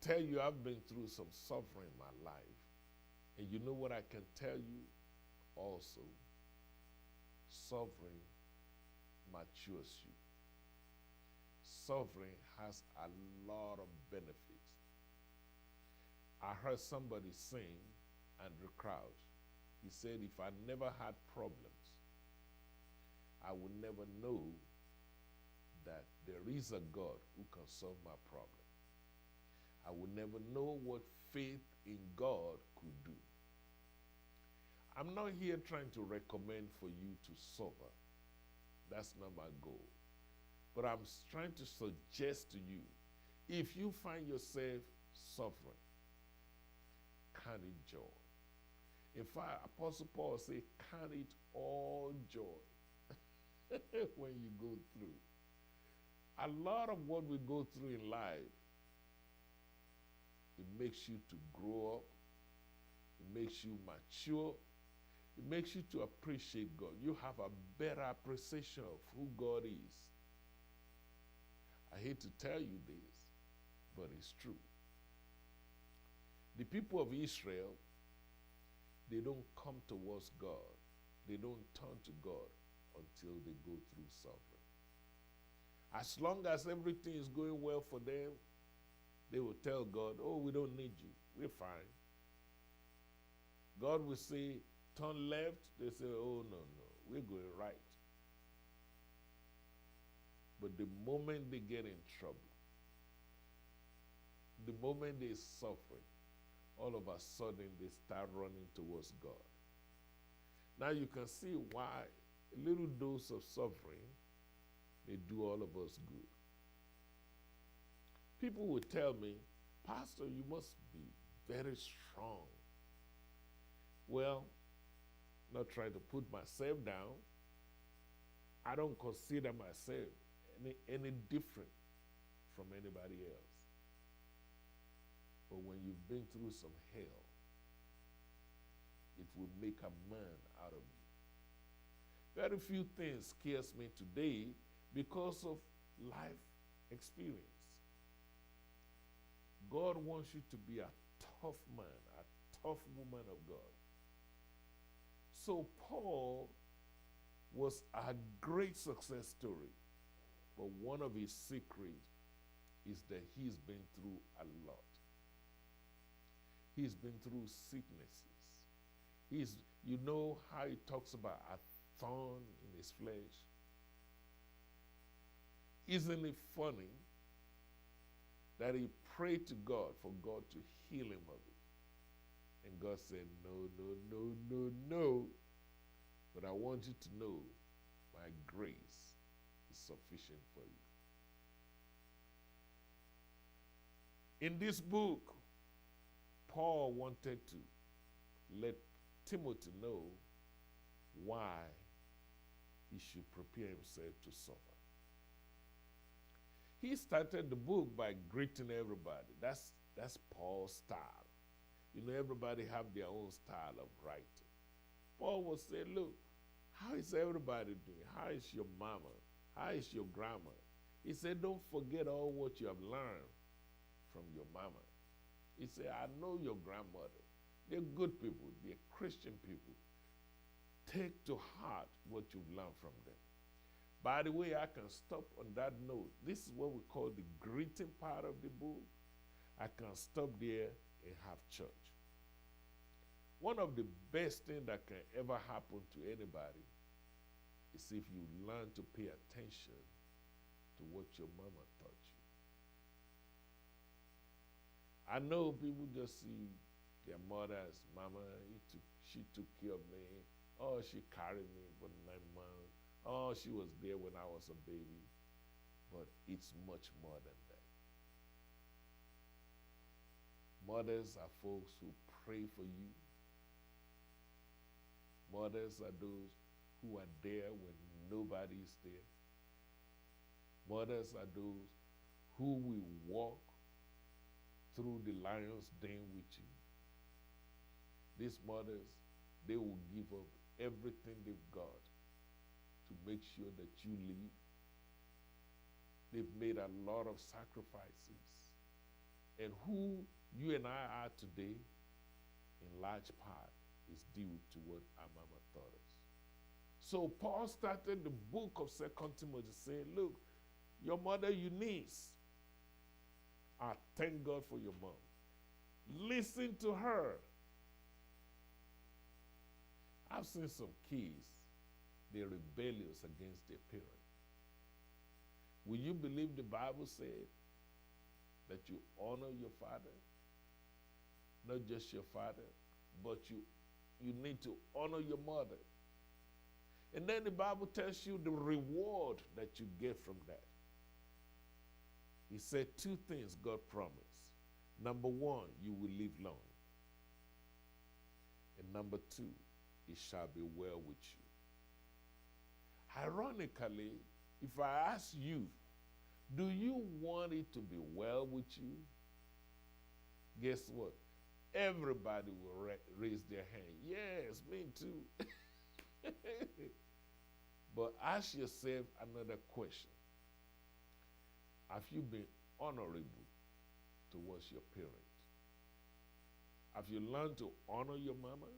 tell you I've been through some suffering in my life. And you know what I can tell you also? Suffering matures you. Suffering has a lot of benefits. I heard somebody sing, Andrew Crouch. He said, if I never had problems, I would never know that there is a God who can solve my problem. I would never know what faith in God could do. I'm not here trying to recommend for you to suffer. That's not my goal. But I'm trying to suggest to you, if you find yourself suffering, count it joy. In fact, Apostle Paul said, count it all joy when you go through. A lot of what we go through in life, it makes you to grow up, it makes you mature, it makes you to appreciate God. You have a better appreciation of who God is. I hate to tell you this, but it's true. The people of Israel, they don't come towards God. They don't turn to God until they go through suffering. As long as everything is going well for them, they will tell God, oh, we don't need you. We're fine. God will say, turn left. They say, oh, no, we're going right. But the moment they get in trouble, the moment they're suffering, all of a sudden they start running towards God. Now you can see why a little dose of suffering may do all of us good. People would tell me, Pastor, you must be very strong. Well, not trying to put myself down. I don't consider myself any different from anybody else. But when you've been through some hell, it will make a man out of you. Very few things scares me today because of life experience. God wants you to be a tough man, a tough woman of God. So Paul was a great success story, but one of his secrets is that he's been through a lot. He's been through sicknesses. You know how he talks about a thorn in his flesh? Isn't it funny that he prayed to God for God to heal him of it? And God said, no. But I want you to know my grace is sufficient for you. In this book, Paul wanted to let Timothy know why he should prepare himself to suffer. He started the book by greeting everybody. That's Paul's style. You know, everybody have their own style of writing. Paul will say, look, how is everybody doing? How is your mama? How is your grandma? He said, don't forget all what you have learned from your mama. He said, I know your grandmother. They're good people. They're Christian people. Take to heart what you've learned from them. By the way, I can stop on that note. This is what we call the greeting part of the book. I can stop there and have church. One of the best things that can ever happen to anybody is if you learn to pay attention to what your mama taught you. I know people just see their mother as mama. She took care of me. Oh, she carried me for 9 months. Oh, she was there when I was a baby. But it's much more than that. Mothers are folks who pray for you. Mothers are those who are there when nobody is there. Mothers are those who will walk through the lion's den with you. These mothers, they will give up everything they've got to make sure that you live. They've made a lot of sacrifices And who you and I are today, in large part, is due to what our mama taught us. So Paul started the book of 2 Timothy saying, look, your mother Eunice, I thank God for your mom. Listen to her. I've seen some kids, they're rebellious against their parents. Will you believe the Bible said that you honor your father? Not just your father, but you need to honor your mother. And then the Bible tells you the reward that you get from that. He said two things God promised. Number one, you will live long. And number two, it shall be well with you. Ironically, if I ask you, do you want it to be well with you? Guess what? Everybody will raise their hand. Yes, me too. But ask yourself another question. Have you been honorable towards your parents? Have you learned to honor your mama?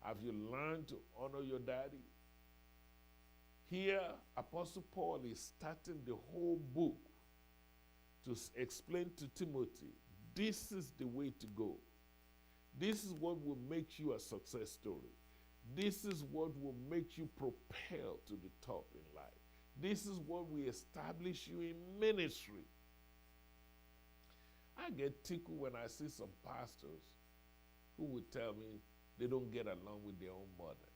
Have you learned to honor your daddy? Here, Apostle Paul is starting the whole book to explain to Timothy, this is the way to go. This is what will make you a success story. This is what will make you propel to the top in life. This is what will establish you in ministry. I get tickled when I see some pastors who would tell me they don't get along with their own mother.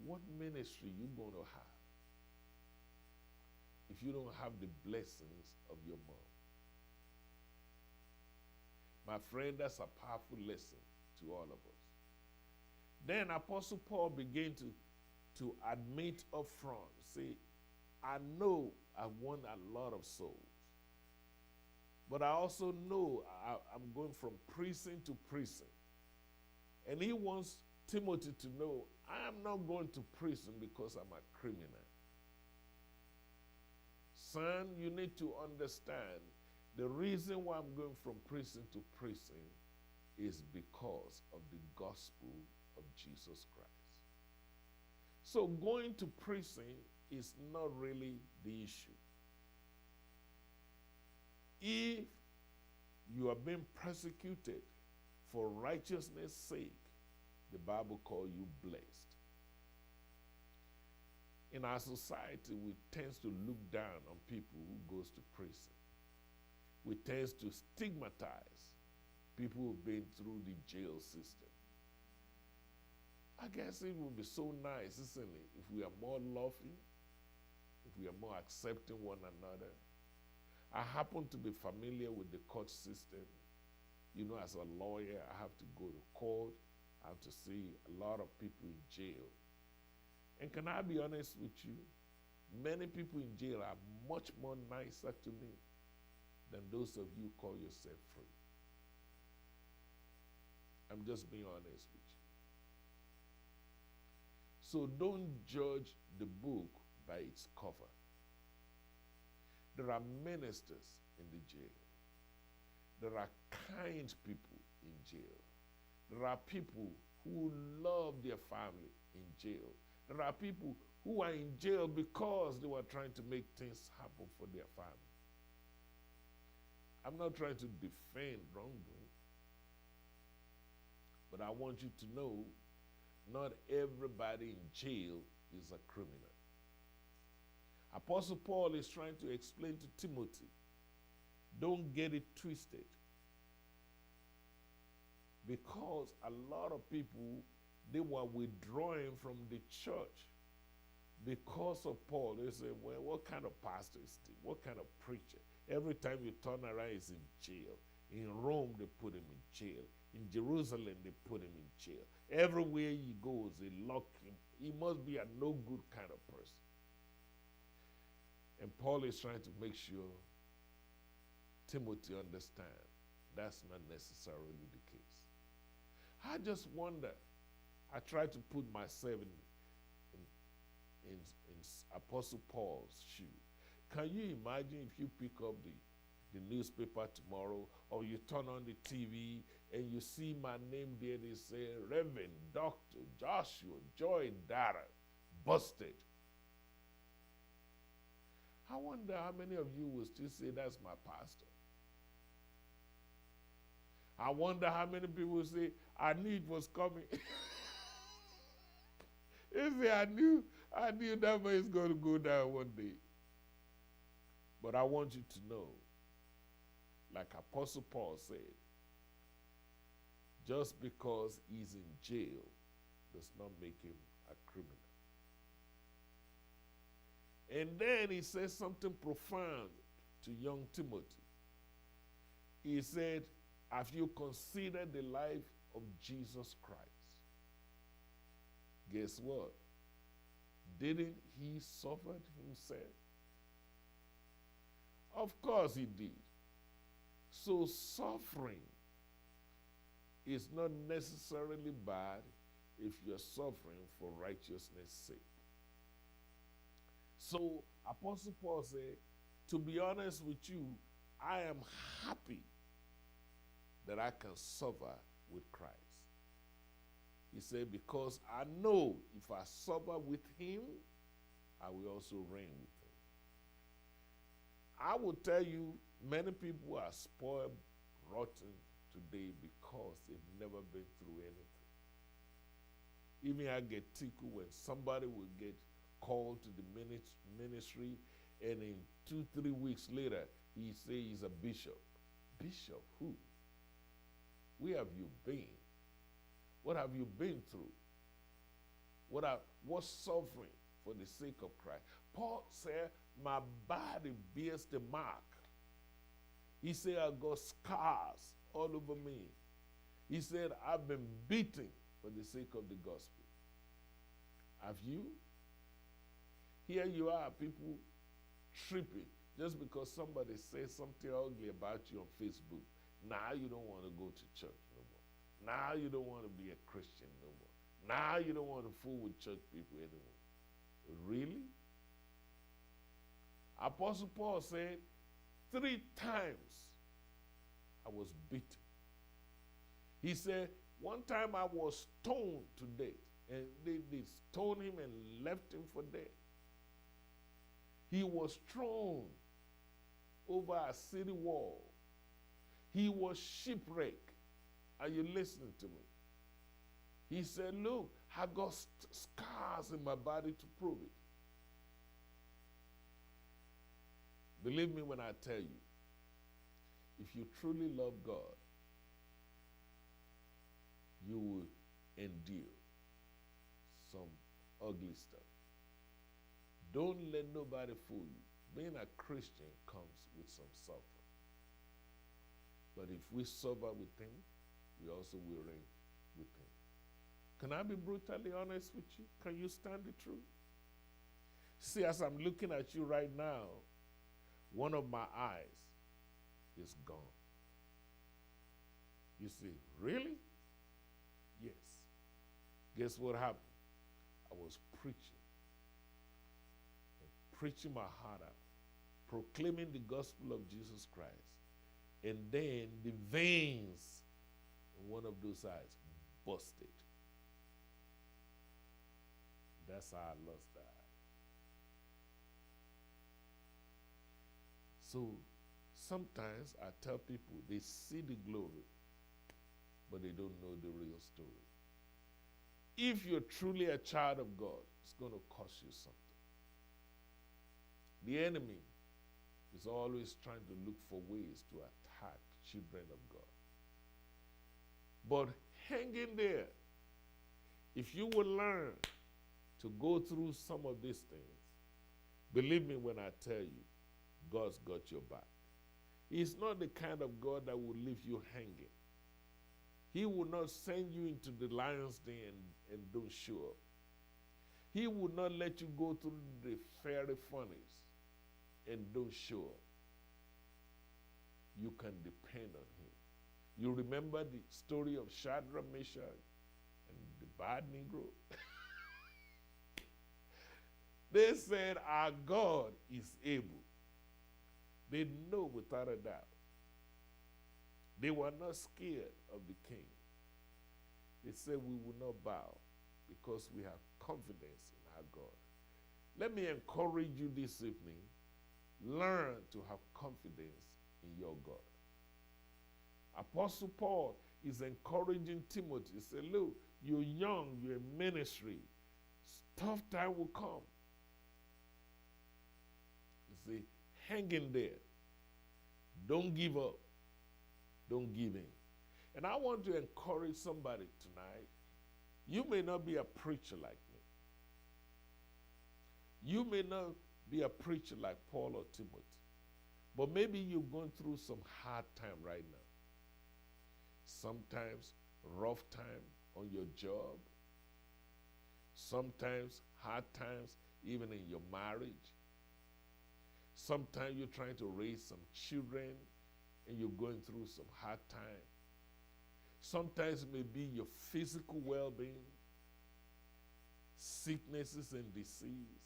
What ministry you going to have if you don't have the blessings of your mom? My friend, that's a powerful lesson to all of us. Then Apostle Paul began to admit up front, say, I know I won a lot of souls, but I also know I'm going from prison to prison. And he wants Timothy to know, I am not going to prison because I'm a criminal. Son, you need to understand the reason why I'm going from prison to prison is because of the gospel of Jesus Christ. So going to prison is not really the issue. If you are being persecuted for righteousness' sake, the Bible calls you blessed. In our society, we tend to look down on people who goes to prison. We tend to stigmatize people who've been through the jail system. I guess it would be so nice, isn't it, if we are more loving, if we are more accepting one another. I happen to be familiar with the court system. You know, as a lawyer, I have to go to court. I have to see a lot of people in jail. And can I be honest with you? Many people in jail are much more nicer to me than those of you who call yourself free. I'm just being honest with you. So don't judge the book by its cover. There are ministers in the jail. There are kind people in jail. There are people who love their family in jail. There are people who are in jail because they were trying to make things happen for their family. I'm not trying to defend wrongdoing, but I want you to know not everybody in jail is a criminal. Apostle Paul is trying to explain to Timothy, don't get it twisted. Because a lot of people, they were withdrawing from the church because of Paul. They say, well, what kind of pastor is this? What kind of preacher? Every time you turn around, he's in jail. In Rome, they put him in jail. In Jerusalem, they put him in jail. Everywhere he goes, they lock him. He must be a no good kind of person. And Paul is trying to make sure Timothy understands that's not necessarily the case. I just wonder, I try to put myself in Apostle Paul's shoe. Can you imagine if you pick up the the newspaper tomorrow, or you turn on the TV and you see my name there, they say, Reverend Dr. Joshua Joy Dara, busted. I wonder how many of you will still say, that's my pastor. I wonder how many people will say, I knew it was coming. They say, I knew that man is going to go down one day. But I want you to know, like Apostle Paul said, just because he's in jail does not make him a criminal. And then he says something profound to young Timothy. He said, have you considered the life of Jesus Christ? Guess what? Didn't he suffer himself? Of course he did. So suffering is not necessarily bad if you're suffering for righteousness' sake. So Apostle Paul said, to be honest with you, I am happy that I can suffer with Christ. He said, because I know if I suffer with him, I will also reign with him. I will tell you, many people are spoiled, rotten today because they've never been through anything. Even I get tickled when somebody will get called to the ministry, and in 2-3 weeks later, he says he's a bishop. Bishop who? Where have you been? What have you been through? What suffering for the sake of Christ? Paul said, my body bears the mark. He said, I got scars all over me. He said, I've been beaten for the sake of the gospel. Have you? Here you are, people tripping just because somebody says something ugly about you on Facebook. Now you don't want to go to church no more. Now you don't want to be a Christian no more. Now you don't want to fool with church people anymore. Really? Apostle Paul said, 3 times I was beaten. He said, one time I was stoned to death, and they stoned him and left him for dead. He was thrown over a city wall. He was shipwrecked. Are you listening to me? He said, look, I got scars in my body to prove it. Believe me when I tell you, if you truly love God, you will endure some ugly stuff. Don't let nobody fool you. Being a Christian comes with some suffering. But if we suffer with him, we also will reign with him. Can I be brutally honest with you? Can you stand the truth? See, as I'm looking at you right now, one of my eyes is gone. You see, really? Yes. Guess what happened? I was preaching my heart out, proclaiming the gospel of Jesus Christ. And then the veins in one of those eyes busted. That's how I lost that eye. So sometimes I tell people they see the glory, but they don't know the real story. If you're truly a child of God, it's going to cost you something. The enemy is always trying to look for ways to attack children of God. But hang in there. If you will learn to go through some of these things, believe me when I tell you, God's got your back. He's not the kind of God that will leave you hanging. He will not send you into the lion's den and don't show up. He will not let you go through the fiery furnace and don't show up. You can depend on him. You remember the story of Shadrach, Meshach, and the bad Negro? They said, our God is able. They know without a doubt. They were not scared of the king. They said, we will not bow because we have confidence in our God. Let me encourage you this evening. Learn to have confidence in your God. Apostle Paul is encouraging Timothy. He said, look, you're young, you're in ministry. Tough time will come. You see, hang in there. Don't give up. Don't give in. And I want to encourage somebody tonight. You may not be a preacher like me. You may not be a preacher like Paul or Timothy. But maybe you're going through some hard time right now. Sometimes rough time on your job. Sometimes hard times even in your marriage. Sometimes you're trying to raise some children and you're going through some hard time. Sometimes it may be your physical well-being, sicknesses and disease.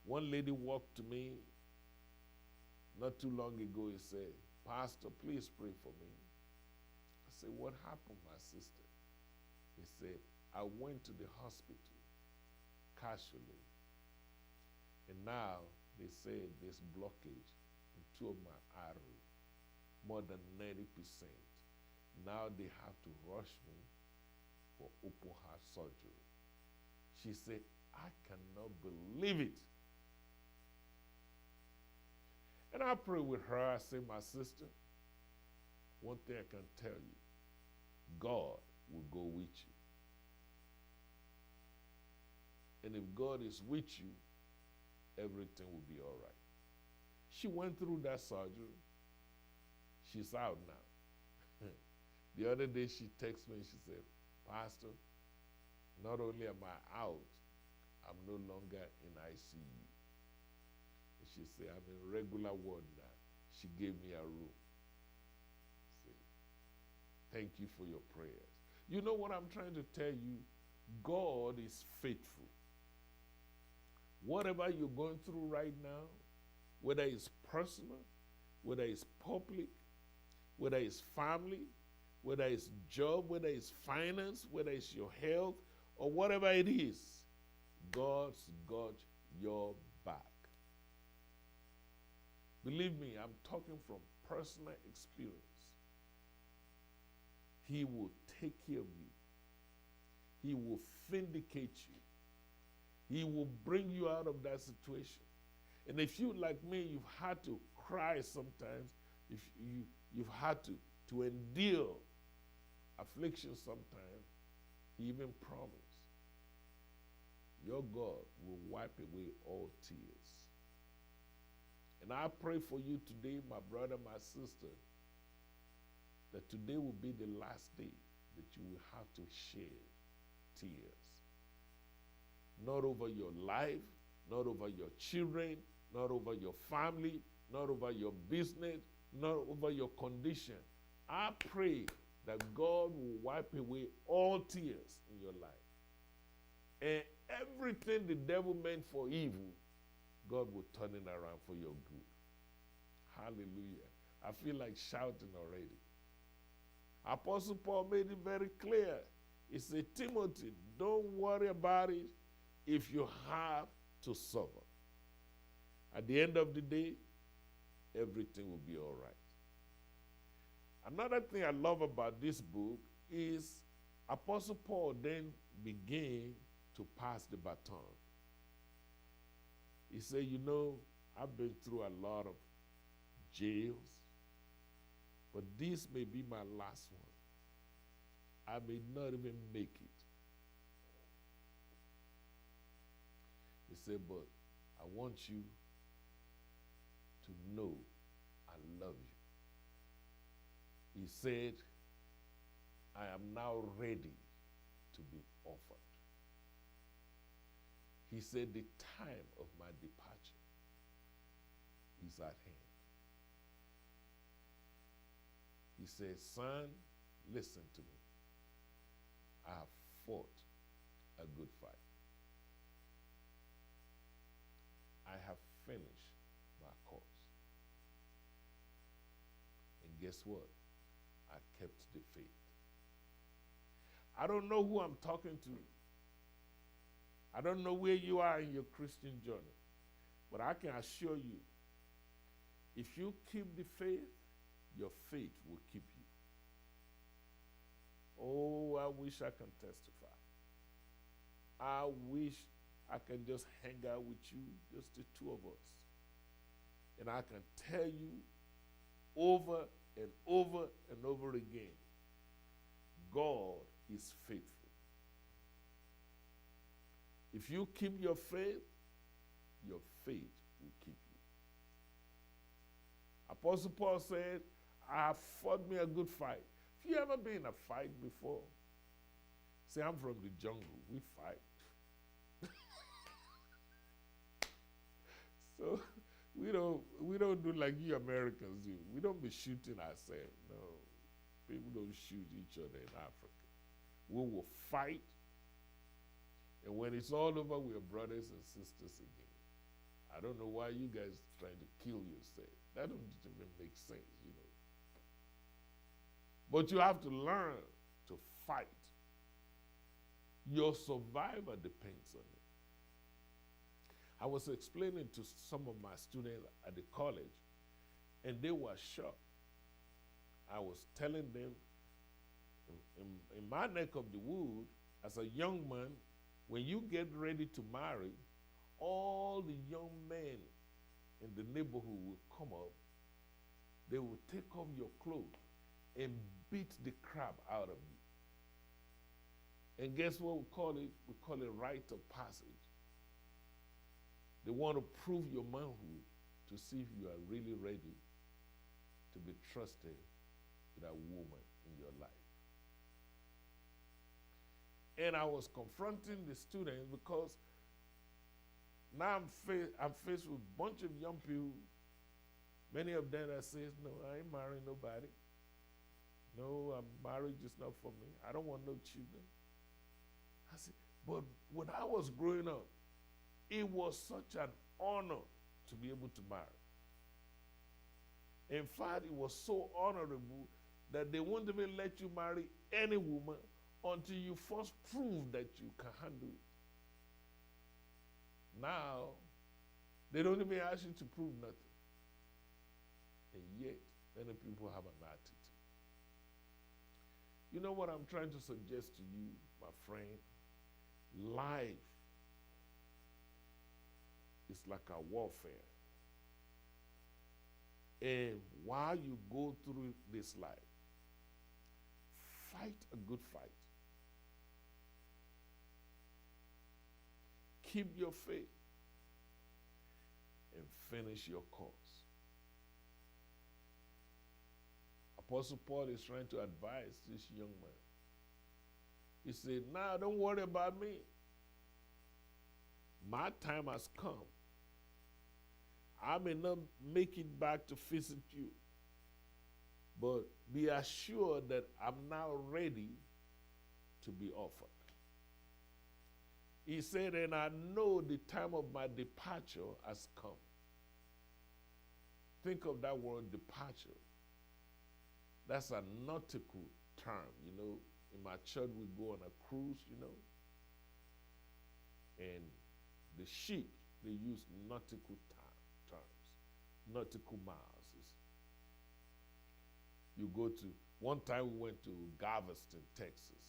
One lady walked to me not too long ago and said, Pastor, please pray for me. I said, what happened, my sister? He said, I went to the hospital casually, and now they say there's blockage in two of my arteries, more than 90%. Now they have to rush me for open heart surgery. She said, I cannot believe it. And I pray with her. I say, my sister, one thing I can tell you, God will go with you. And if God is with you, everything will be all right. She went through that surgery. She's out now. The other day she texted me and she said, Pastor, not only am I out, I'm no longer in ICU. And she said, I'm in regular ward now. She gave me a room. See, thank you for your prayers. You know what I'm trying to tell you? God is faithful. Whatever you're going through right now, whether it's personal, whether it's public, whether it's family, whether it's job, whether it's finance, whether it's your health, or whatever it is, God's got your back. Believe me, I'm talking from personal experience. He will take care of you. He will vindicate you. He will bring you out of that situation. And if you, like me, you've had to cry sometimes, if you've had to endure affliction sometimes, he even promised, your God will wipe away all tears. And I pray for you today, my brother, my sister, that today will be the last day that you will have to shed tears. Not over your life, not over your children, not over your family, not over your business, not over your condition. I pray that God will wipe away all tears in your life. And everything the devil meant for evil, God will turn it around for your good. Hallelujah. I feel like shouting already. Apostle Paul made it very clear. He said, Timothy, don't worry about it if you have to suffer. At the end of the day, everything will be all right. Another thing I love about this book is Apostle Paul then began to pass the baton. He said, you know, I've been through a lot of jails, but this may be my last one. I may not even make it. He said, but I want you to know I love you. He said, I am now ready to be offered. He said, the time of my departure is at hand. He said, son, listen to me. I have fought a good fight. I have finished my guess what? I kept the faith. I don't know who I'm talking to. I don't know where you are in your Christian journey. But I can assure you, if you keep the faith, your faith will keep you. Oh, I wish I can testify. I wish I can just hang out with you, just the two of us. And I can tell you over and over and over again, God is faithful. If you keep your faith will keep you. Apostle Paul said, I have fought me a good fight. Have you ever been in a fight before? See, I'm from the jungle. We fight. So we don't do like you Americans do. We don't be shooting ourselves. No. People don't shoot each other in Africa. We will fight. And when it's all over, we are brothers and sisters again. I don't know why you guys trying to kill yourself. That don't even make sense, you know. But you have to learn to fight. Your survival depends on it. I was explaining to some of my students at the college, and they were shocked. I was telling them, in my neck of the wood, as a young man, when you get ready to marry, all the young men in the neighborhood will come up. They will take off your clothes and beat the crap out of you. And guess what we call it? We call it rite of passage. They want to prove your manhood to see if you are really ready to be trusted with a woman in your life. And I was confronting the students because now I'm faced with a bunch of young people, many of them that says, no, I ain't marrying nobody. No, marriage is not for me. I don't want no children. I said, but when I was growing up, it was such an honor to be able to marry. In fact, it was so honorable that they won't even let you marry any woman until you first prove that you can handle it. Now, they don't even ask you to prove nothing. And yet, many people have an attitude. You know what I'm trying to suggest to you, my friend? Life is like a warfare. And while you go through this life, fight a good fight. Keep your faith and finish your course. Apostle Paul is trying to advise this young man. He said, now don't worry about me. My time has come. I may not make it back to visit you, but be assured that I'm now ready to be offered. He said, and I know the time of my departure has come. Think of that word departure. That's a nautical term, you know. In my church, we go on a cruise, you know. And the ship, they use nautical terms, nautical miles. You go to, one time we went to Galveston, Texas.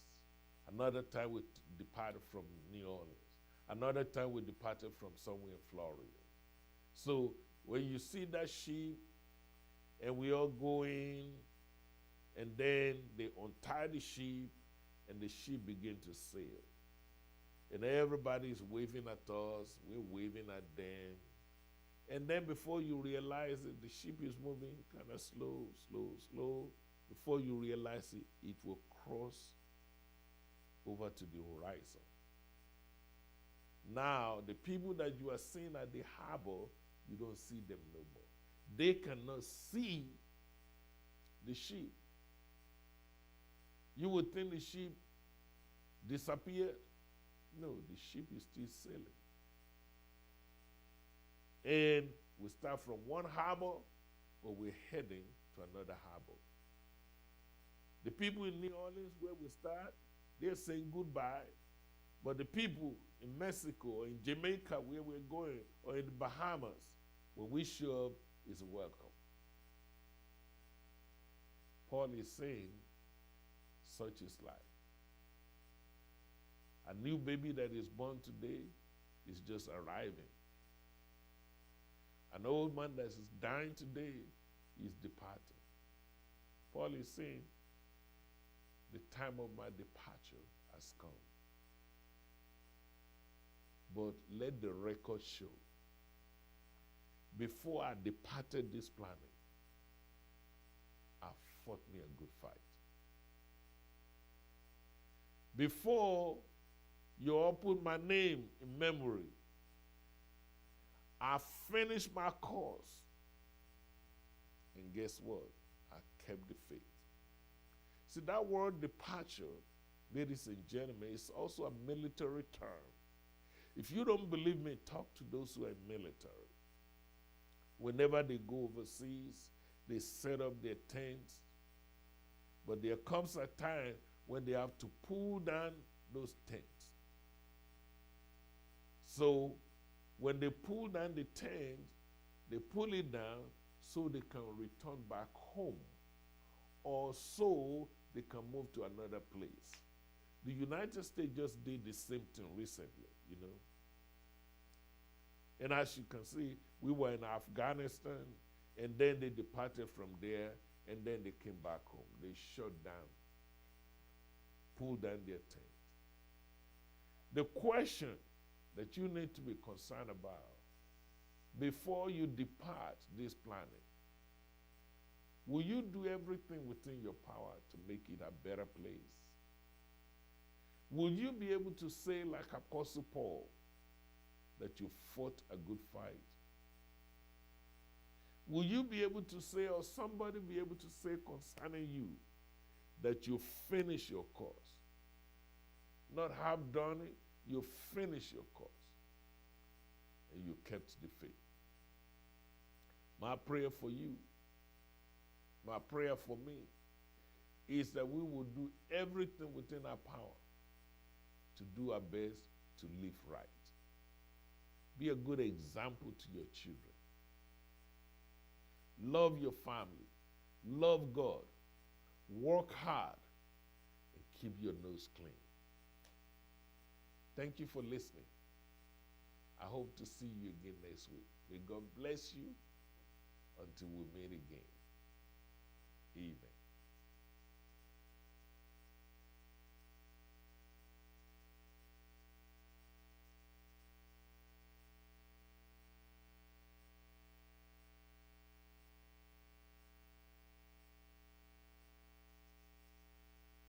Another time we departed from New Orleans. Another time we departed from somewhere in Florida. So when you see that ship and we all go in, and then they untie the ship and the ship begin to sail. And everybody's waving at us, we're waving at them. And then before you realize it, the ship is moving kind of slow, slow, slow. Before you realize it, it will cross over to the horizon. Now, the people that you are seeing at the harbor, you don't see them no more. They cannot see the ship. You would think the ship disappeared. No, the ship is still sailing. And we start from one harbor, but we're heading to another harbor. The people in New Orleans, where we start, they're saying goodbye. But the people in Mexico or in Jamaica, where we're going, or in the Bahamas, when we show up, is welcome. Paul is saying, such is life. A new baby that is born today is just arriving. An old man that is dying today is departing. Paul is saying, the time of my departure has come. But let the record show, before I departed this planet, I fought me a good fight. Before you all put my name in memory, I finished my course. And guess what? I kept the faith. See, that word departure, ladies and gentlemen, is also a military term. If you don't believe me, talk to those who are military. Whenever they go overseas, they set up their tents. But there comes a time when they have to pull down those tents. So when they pull down the tent, they pull it down so they can return back home, or so they can move to another place. The United States just did the same thing recently, you know. And as you can see, we were in Afghanistan, and then they departed from there, and then they came back home. They shut down, pulled down their tent. The question that you need to be concerned about before you depart this planet, will you do everything within your power to make it a better place? Will you be able to say, like Apostle Paul, that you fought a good fight? Will you be able to say, or somebody be able to say concerning you, that you finish your course? Not have done it, you finish your course. And you kept the faith. My prayer for you, my prayer for me, is that we will do everything within our power to do our best to live right. Be a good example to your children. Love your family. Love God. Work hard and keep your nose clean. Thank you for listening. I hope to see you again next week. May God bless you until we meet again.